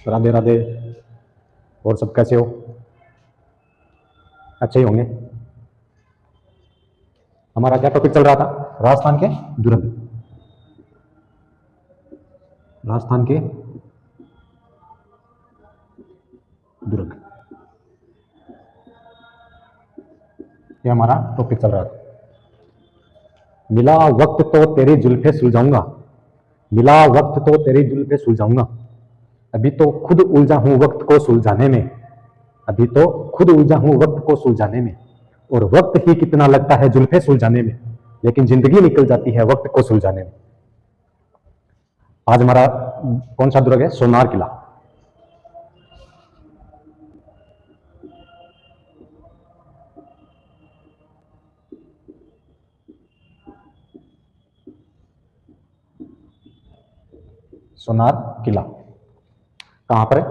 राधे राधे। और सब कैसे हो? अच्छे ही होंगे। हमारा क्या टॉपिक चल रहा था? राजस्थान के दुर्ग। राजस्थान के दुर्ग, ये हमारा टॉपिक चल रहा था। मिला वक्त तो तेरी जुल्फे सुलझाऊंगा, मिला वक्त तो तेरी जुल्फे सुलझाऊंगा, अभी तो खुद उलझा हूं वक्त को सुलझाने में, अभी तो खुद उलझा हूं वक्त को सुलझाने में, और वक्त ही कितना लगता है जुल्फे सुलझाने में, लेकिन जिंदगी निकल जाती है वक्त को सुलझाने में। आज हमारा कौन सा दुर्ग है? सोनार किला। सोनार किला कहां पर है?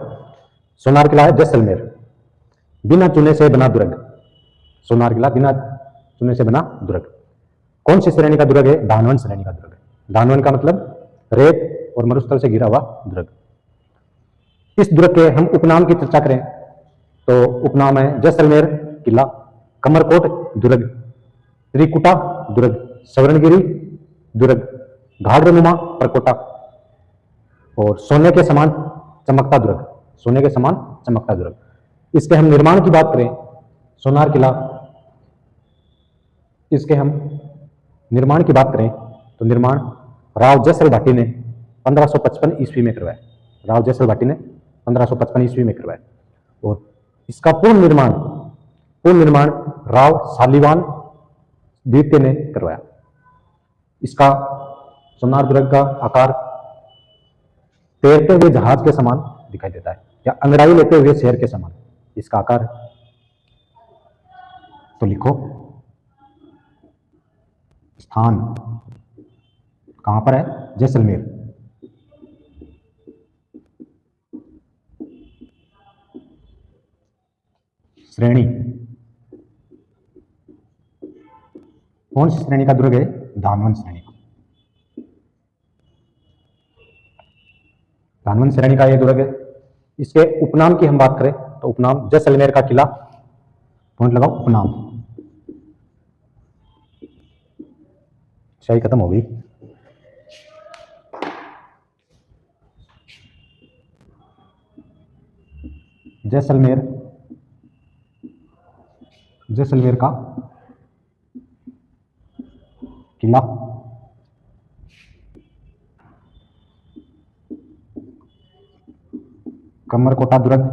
सोनार किला है जैसलमेर। बिना चुने से बना दुर्ग। सोनार किला बिना चुने से बना दुर्ग। कौन सी श्रेणी का दुर्ग है? धानवन श्रेणी का दुर्ग है। धानवन का मतलब रेत और मरुस्थल से घिरा हुआ दुर्ग। इस दुर्ग के हम उपनाम की चर्चा करें तो उपनाम है जैसलमेर किला, कमरकोट दुर्ग, त्रिकुटा दुर्ग, सवर्णगिरी दुर्ग, घाघरनुमा परकोटा, और सोने के समान चमकता दुर्ग। सोने के समान चमकता दुर्ग। इसके हम निर्माण की बात करें, सोनार किला, इसके हम निर्माण की बात करें तो निर्माण राव जैसल भाटी ने 1555 ईस्वी में करवाया। राव जैसल भाटी ने 1555 ईस्वी में करवाया। और इसका पूर्ण निर्माण राव सालीवान द्वितीय ने करवाया। इसका सोनार दुर्ग का आकार तैरते हुए जहाज के समान दिखाई देता है, या अंगड़ाई लेते हुए शेर के समान इसका आकार। तो लिखो स्थान कहां पर है? जैसलमेर। श्रेणी कौन सी श्रेणी का दुर्ग है? धानवन श्रेणी का। धानवन श्रेणी का यह दुर्ग है। इसके उपनाम की हम बात करें तो उपनाम जैसलमेर का किला, पॉइंट लगाओ, उपनाम। शाही खत्म हो गई। जैसलमेर, जैसलमेर का किला, कमरकोटा दुर्ग,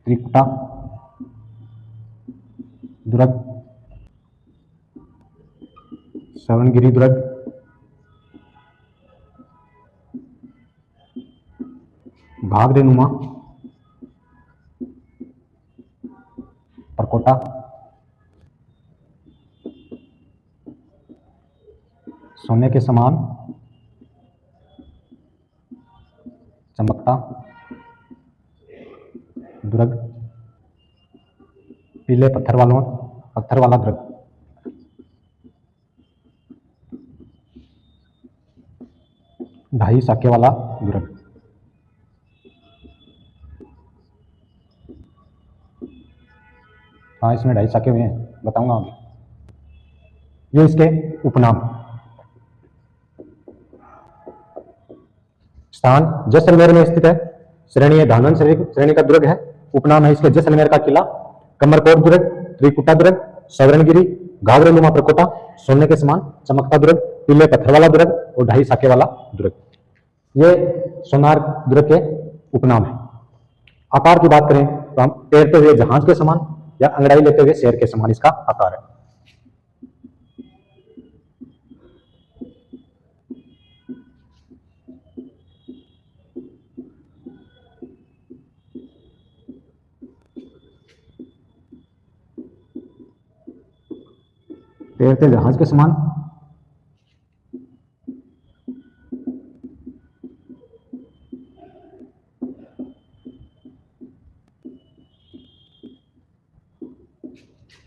त्रिकुटा दुर्ग, सवर्णगिरी दुर्ग, घाघरेनुमा परकोटा, सोने के समान चमकता दुर्ग, पीले पत्थर वाला दुर्ग। ढाई साके वाला दुर्ग। हाँ, इसमें ढाई साके हुए हैं, बताऊंगा आगे। ये इसके उपनाम। स्थान जैसलमेर में स्थित है। श्रेणी है धानवन श्रेणी का दुर्ग है। उपनाम है इसके जैसलमेर का किला, कमरकोट दुर्ग, त्रिकुटा दुर्ग, सवर्णगिरी, घाघरेनुमा परकोटा, सोने के समान चमकता दुर्ग, पीले पत्थर वाला दुर्ग और ढाई साके वाला दुर्ग। ये सोनार दुर्ग के उपनाम है। आकार की बात करें तो हम तैरते हुए जहाज के समान या अंगड़ाई लेते हुए शेर के समान इसका आकार है। तैरते जहाज के समान,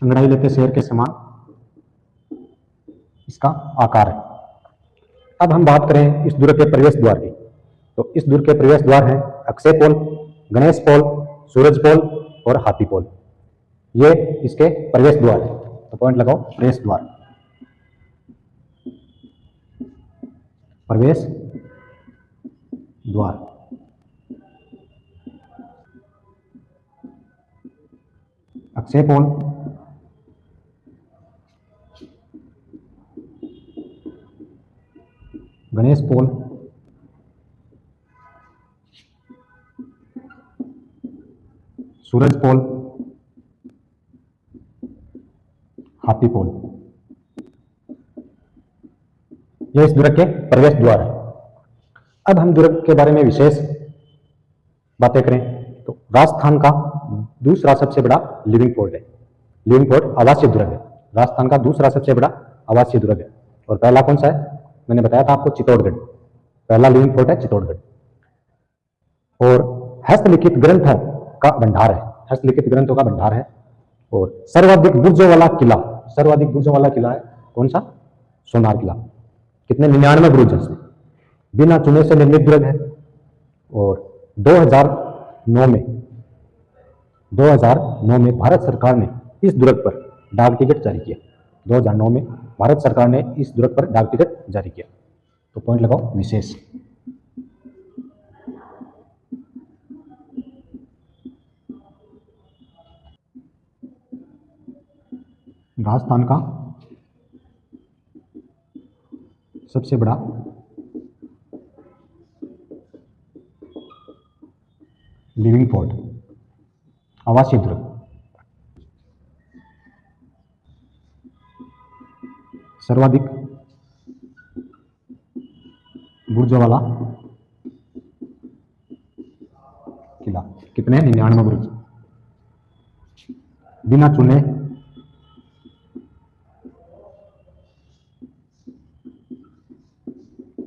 अंगड़ाई लेते शेर के समान इसका आकार है। अब हम बात करें इस दुर्ग के प्रवेश द्वार की। तो इस दुर्ग के प्रवेश द्वार हैं अक्षय पोल, गणेश पोल, सूरज पोल और हाथी पोल। ये इसके प्रवेश द्वार है। तो पॉइंट लगाओ, प्रवेश द्वार, प्रवेश द्वार। अक्षय पोल, गणेश पोल, सूरज पोल, हाथी पोल। यह इस दुर्ग के प्रवेश द्वार है। अब हम दुर्ग के बारे में विशेष बातें करें तो राजस्थान का दूसरा सबसे बड़ा लिविंग फोर्ट है। लिविंग फोर्ट आवासीय दुर्ग है। राजस्थान का दूसरा सबसे बड़ा आवासीय दुर्ग है। और पहला कौन सा है? मैंने बताया था आपको, चित्तौड़गढ़। पहला लिविंग फोर्ट है चित्तौड़गढ़। और हस्तलिखित ग्रंथों का भंडार है। हस्तलिखित ग्रंथों का भंडार है। और सर्वाधिक बुर्जों वाला किला, सर्वाधिक बुर्जों वाला किला है कौन सा? सोनार किला। कितने? 99 बुर्ज है। बिना चुने से निर्मित दुर्ग है। और 2009 में भारत सरकार ने इस दुर्ग पर डाक टिकट जारी किया। 2009 में भारत सरकार ने इस दुर्ग पर डाक टिकट जारी किया। तो पॉइंट लगाओ, विशेष। राजस्थान का सबसे बड़ा लिविंग फोर्ट, आवासीय दुर्ग। सर्वाधिक बुर्जों वाला किला। कितने? 99 बुर्ज। बिना चुने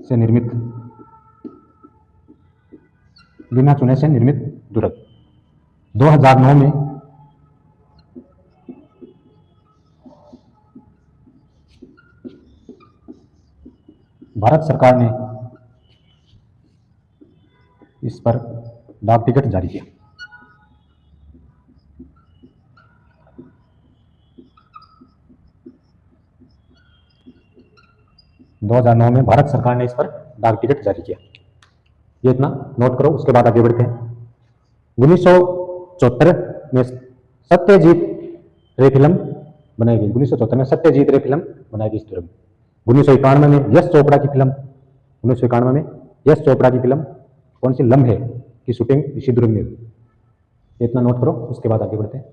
से निर्मित, बिना चुने से निर्मित दुर्ग। 2009 में भारत सरकार ने इस पर डाक टिकट जारी किया। दो 2009 में भारत सरकार ने इस पर डाक टिकट जारी किया। ये इतना नोट करो, उसके बाद आगे बढ़ते हैं। 1974 में सत्यजीत रे फिल्म बनाई गई। 1974 में सत्यजीत रे फिल्म बनाई गई इस दुर्ग में। 1991 में यश चोपड़ा की फिल्म, 1991 में यश चोपड़ा की फिल्म कौन सी? लम्हे की शूटिंग इसी दुर्ग में हुई। इतना नोट करो, उसके बाद आगे बढ़ते हैं।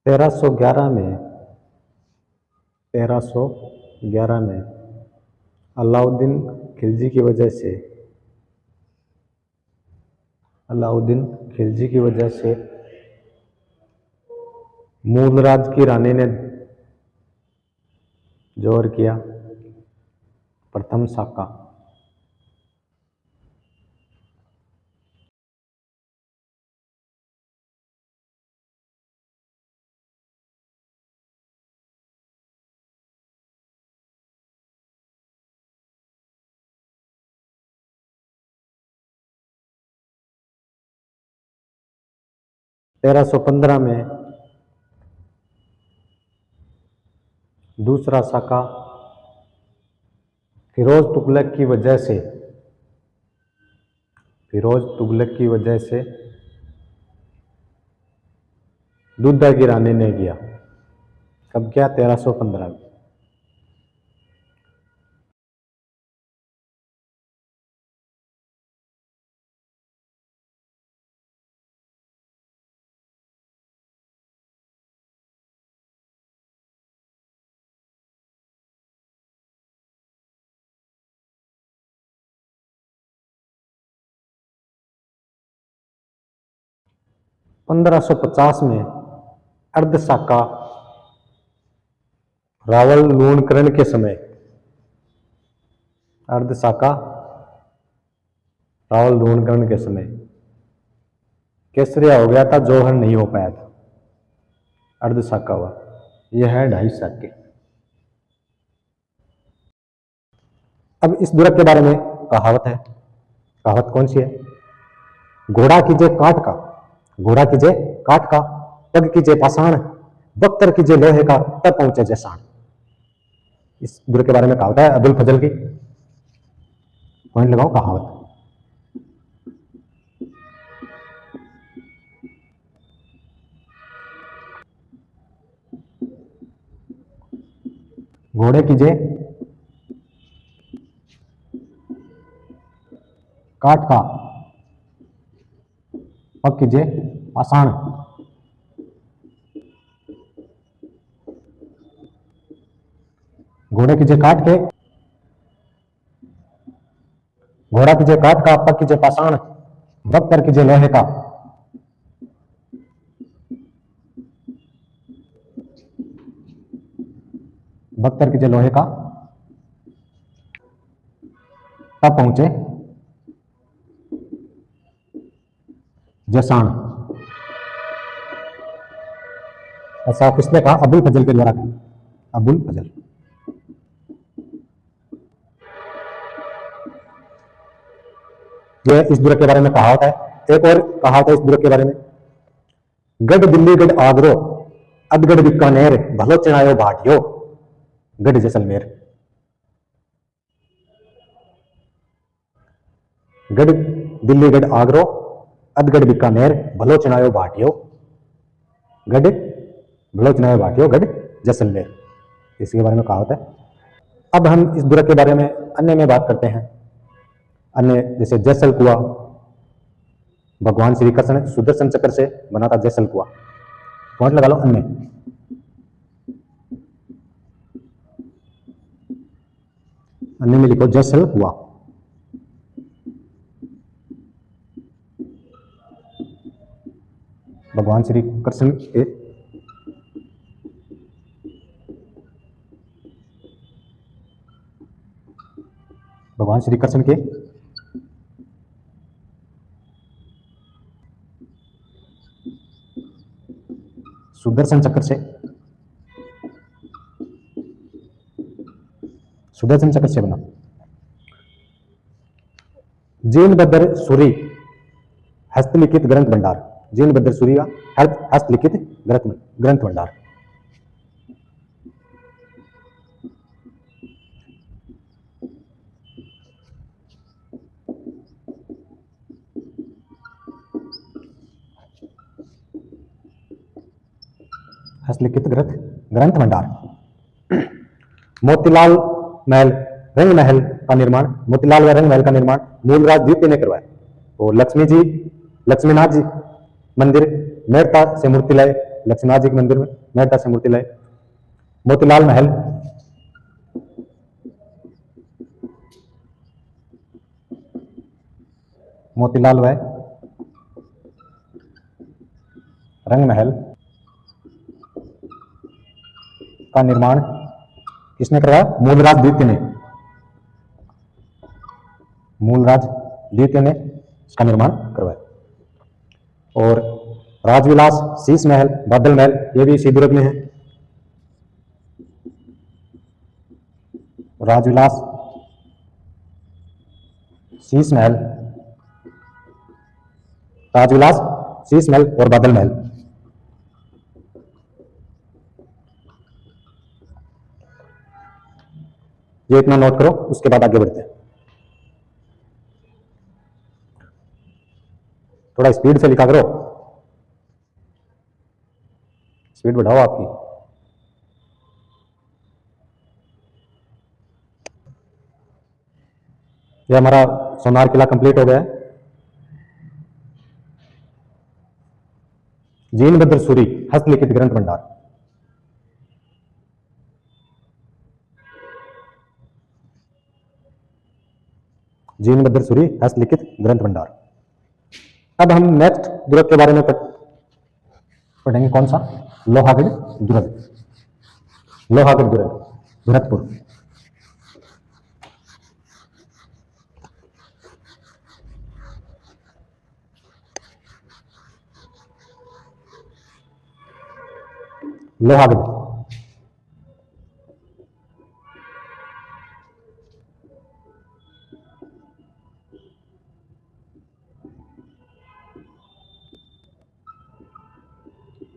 तेरह सौ ग्यारह में अलाउद्दीन खिलजी की वजह से मूलराज की रानी ने जोर किया प्रथम शाका। 1315 में दूसरा साका फिरोज तुगलक की वजह से दूधा गिराने ने गया। कब गया? 1315 में। पंद्रह सौ पचास में अर्धसाका रावल लूणकरण के समय केसरिया हो गया था, जौहर नहीं हो पाया था, अर्धसाका हुआ। यह है 2.5 साके। अब इस दुर्ग के बारे में कहावत है। कहावत कौन सी है? घोड़ा कीजे काठ का, पग कीजे पाषाण, बख्तर कीजे लोहे का, तब पहुंचे जैसाण। इस दुर्ग के बारे में कहावत है अबुल फजल की। पॉइंट लगाओ कहावत। घोड़े कीजे काठ का, पग कीजे पाषाण। घोड़ा कीजे काठ का, पग कीजे पाषाण, बख्तर कीजे लोहे का। बख्तर कीजे लोहे का, तब पहुंचे जैसाण। ऐसा किसने कहा? अबुल फजल के द्वारा कहा। अबुल फजल। यह इस दुर्ग के बारे में कहावत है। एक और कहावत है इस दुर्ग के बारे में। गढ़ दिल्ली गढ़ आगरो, अधगढ़ बीकानेर, भलो चढ़ायो भाटियो, गढ़ जैसलमेर। गढ़ दिल्ली गढ़ आगरो, अधगढ़ बीकानेर, भलो चढ़ायो भाटियो, गढ़ जैसलमेर। इसके बारे में कहावत है। अब हम इस दुर्ग के बारे में अन्य में बात करते हैं। अन्य जैसे जैसल कुआ, भगवान श्री कृष्ण सुदर्शन चक्र से बना था जैसल कुआ। पॉइंट लगा लो अन्य। अन्य में लिखो जैसल कुआ। भगवान श्री कृष्ण के सुदर्शन चक्र से बना। जीन बद्र सूरी हस्तलिखित ग्रंथ भंडार। जीन बद्र सूरी का हस्तलिखित ग्रंथ भंडार। हस्तलिखित ग्रंथ भंडार। मोतीलाल महल रंग महल का निर्माण, मोतीलाल व रंग महल का निर्माण मूलराज द्वितीय ने करवाया। और लक्ष्मीनाथ जी मंदिर मेड़ता से मूर्ति लाए। लक्ष्मीनाथ जी के मंदिर में मेड़ता से मूर्ति लाए। मोतीलाल महल मोतीलाल व रंग महल का निर्माण किसने करवाया? मूलराज द्वितीय ने इसका निर्माण करवाया। और राजविलास, शीश महल, बादल महल, ये भी इसी दुर्ग में है। राजविलास, शीश महल और बादल महल ये इतना नोट करो, उसके बाद आगे बढ़ते हैं। थोड़ा स्पीड से लिखा करो, स्पीड बढ़ाओ आपकी। ये हमारा सोनार किला कंप्लीट हो गया है। जीनभद्र सूरी हस्तलिखित ग्रंथ भंडार। जीनभद्र सूरी हस्तलिखित ग्रंथ भंडार। अब हम नेक्स्ट दुर्ग के बारे में पढ़ेंगे। कौन सा? लोहागढ़ दुर्ग। लोहागढ़ दुर्ग, भरतपुर। लोहागढ़।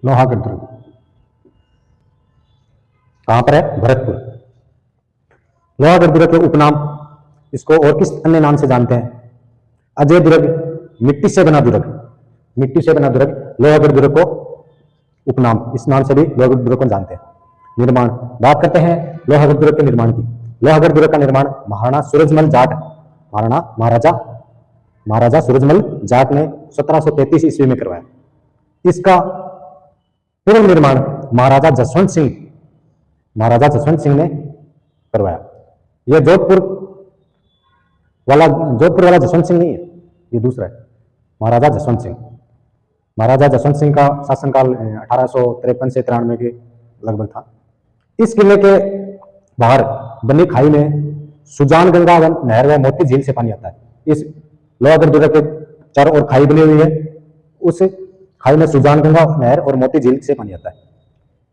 लोहागढ़ दुर्ग कहां पर है? भरतपुर। लोहागढ़ दुर्ग के उपनाम इसको और किस अन्य नाम से जानते हैं? अजय दुर्ग, मिट्टी से बना दुर्ग। मिट्टी से बना दुर्ग लोहागढ़ दुर्ग को उपनाम, इस नाम से भी लोहागढ़ दुर्ग को जानते हैं। निर्माण, बात करते हैं लोहागढ़ दुर्ग के निर्माण की। लोहागढ़ दुर्ग का निर्माण महाराणा सूरजमल जाट, महाराजा सूरजमल जाट ने 1733 ईस्वी में करवाया। इसका पूर्ण निर्माण महाराजा जसवंत सिंह ने करवाया। यह जोधपुर वाला जसवंत सिंह नहीं है, ये दूसरा है, महाराजा जसवंत सिंह का शासनकाल 1853 से 93 के लगभग था। इस किले के बाहर बनी खाई में सुजान गंगा नहर व मोती झील से पानी आता है। इस लोहागढ़ दुर्ग के चारों ओर खाई बनी हुई है, उस खाई में सुजान गंगा नहर और मोती झील से पानी आता है।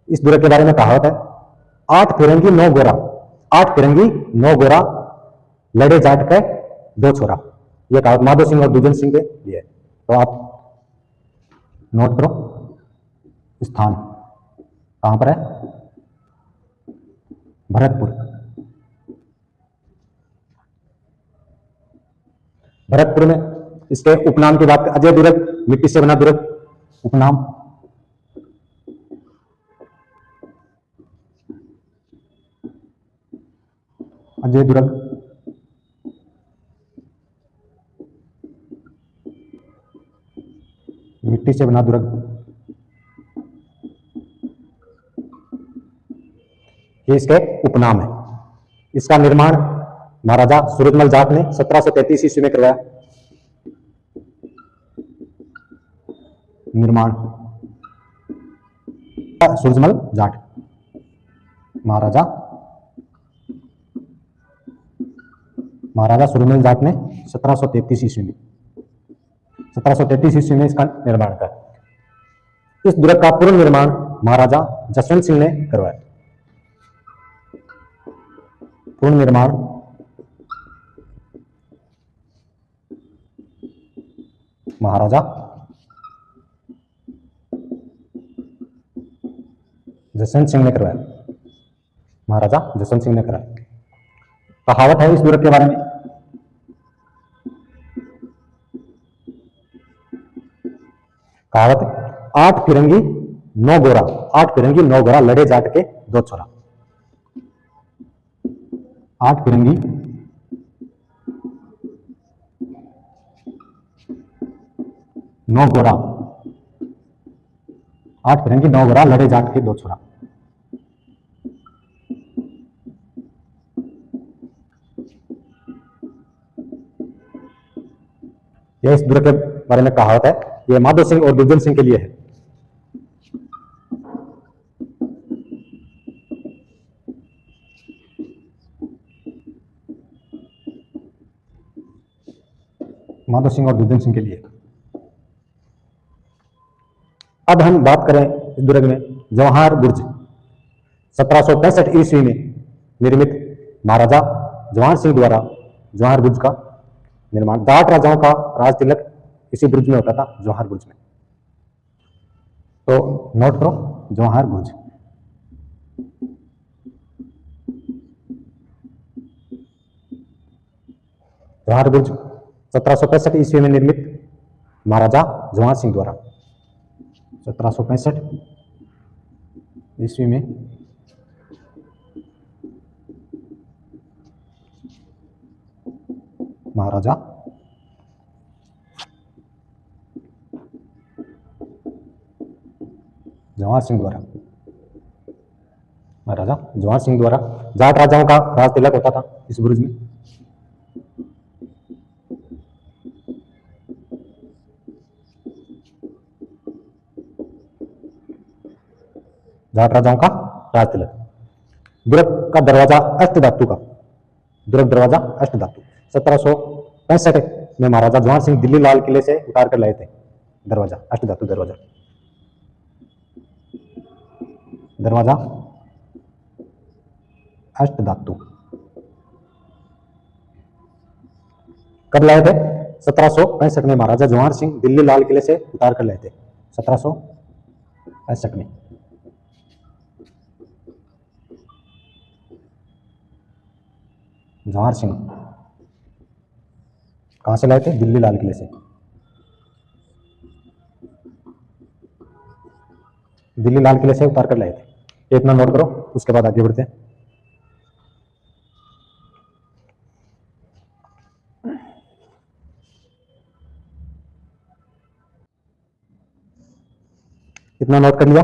इस दुर्ग के बारे में कहावत है, 8 फिरंगी 9 गोरा, 8 फिरंगी 9 गोरा, लड़े जाट के 2 छोरा। यह कहावत माधो सिंह और दुजन सिंह के लिए। तो आप नोट करो, स्थान कहां पर है? भरतपुर। भरतपुर में इसके उपनाम की बात, अजय दुर्ग, मिट्टी से बना दुर्ग, उपनाम। अजय दुर्ग, मिट्टी से बना दुर्ग, ये इसके उपनाम है। इसका निर्माण महाराजा सूरजमल जाट ने 1733 ईस्वी में करवाया। निर्माण सूरजमल जाट, महाराजा सूरजमल जाट ने 1733 ईस्वी में इसका निर्माण किया। इस दुर्ग का पूर्ण निर्माण महाराजा जसवंत सिंह ने करवाया। पूर्ण निर्माण महाराजा जसवंत सिंह ने करवाया। महाराजा जसवंत सिंह ने कराया। कहावत है इस दुर्ग के बारे में, कहावत 8 फिरंगी 9 गोरा, 8 फिरंगी 9 गोरा, लड़े जाट के 2 छोरा। 8 फिरंगी 9 गोरा, 8 फिरंगी 9 गोरा, लड़े जाट के 2 छोरा। यह इस दुर्ग के बारे में कहावत है। यह माधो सिंह और दुर्जन सिंह के लिए है। माधो सिंह और दुर्जन सिंह के लिए। अब हम बात करें इस दुर्ग में जवाहर बुर्ज। 1765 ईस्वी में निर्मित महाराजा जवाहर सिंह द्वारा जवाहर बुर्ज का निर्माण। जाट राजाओं का राज तिलक इसी बुर्ज में होता था, जवाहर बुर्ज में। तो नोट करो, जवाहर बुर्ज। जवाहर बुर्ज 1765 ईस्वी में निर्मित महाराजा जवाहर सिंह द्वारा। 1765 ईस्वी में महाराजा जवाहर सिंह द्वारा, महाराजा जवाहर सिंह द्वारा जाट राजाओं का राज तिलक होता था इस बुर्ज में। जाट राजाओं का राज तिलक। दुर्ग का दरवाजा अष्ट धातु का, दुर्ग दरवाजा अष्ट धातु। 1765 में महाराजा जवाहर सिंह दिल्ली लाल किले से उतार कर लाए थे दरवाजा, अष्ट धातु दरवाजा। दरवाजा अष्ट धातु कब लाए थे? 1765 में महाराजा जवाहर सिंह दिल्ली लाल किले से उतार कर लाए थे 1765 में। जवाहर सिंह कहां से लाए थे? दिल्ली लाल किले से। दिल्ली लाल किले से उतार कर लाए थे। इतना नोट करो, उसके बाद आगे बढ़ते हैं। इतना नोट कर लिया।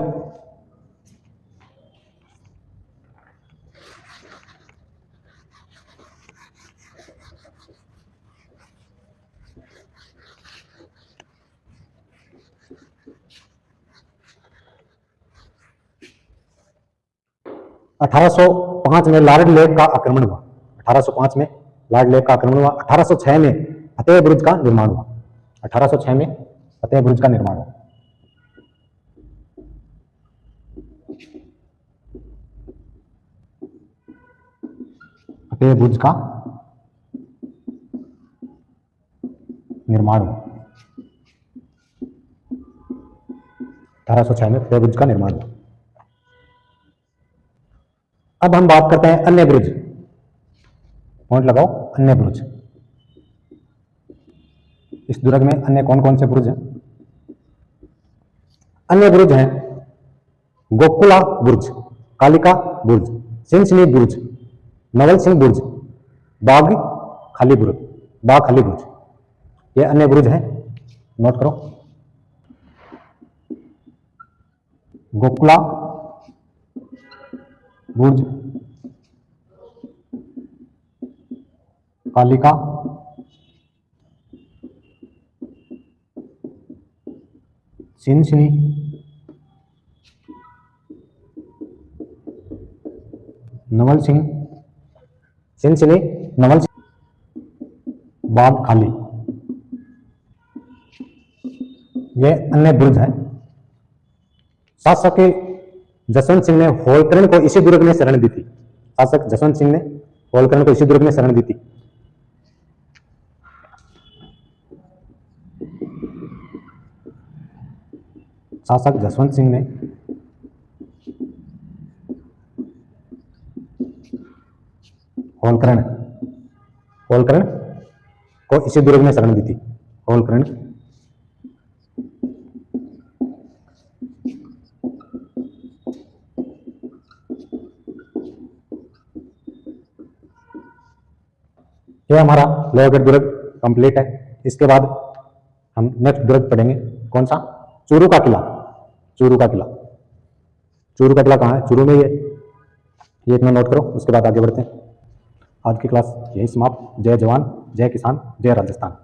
अठारह 1805 में लॉर्ड लेक का आक्रमण हुआ। 1805 में लॉर्ड लेक का आक्रमण हुआ। 1806 में फतेह बुर्ज का निर्माण हुआ। 1806 में फतेह बुर्ज का निर्माण हुआ। फतेह बुर्ज का निर्माण हुआ। 1806 में फतेह बुर्ज का निर्माण हुआ। अब हम बात करते हैं अन्य बुर्ज। पॉइंट लगाओ, अन्य बुर्ज। इस दुर्ग में अन्य कौन कौन से बुर्ज हैं? अन्य बुर्ज हैं गोकुला बुर्ज, कालिका बुर्ज, सिंसनी बुर्ज, नवल सिंह बुर्ज, बाग खाली बुर्ज, बाग खाली बुर्ज। ये अन्य बुर्ज हैं, नोट करो। गोकुला बुर्ज, कालिका, सिंसनी, नवल सिंह, सिंसनी, नवल सिंह, बाग खाली, ये अन्य बुर्ज है। शासक जसवंत सिंह ने होलकरण को इसी दुर्ग में शरण दी थी। शासक जसवंत सिंह ने होलकरण को इसी दुर्ग में शरण दी थी। शासक जसवंत सिंह ने होलकरण को इसी दुर्ग में शरण दी थी। होलकरण ये हमारा लोहगढ़ दुर्ग कंप्लीट है। इसके बाद हम नेक्स्ट दुर्ग पढ़ेंगे। कौन सा? चूरू का किला। चूरू का किला, चूरू का किला कहाँ है? चूरू में ये इतना नोट करो, उसके बाद आगे बढ़ते हैं। आज की क्लास यही समाप्त। जय जवान, जय किसान, जय राजस्थान।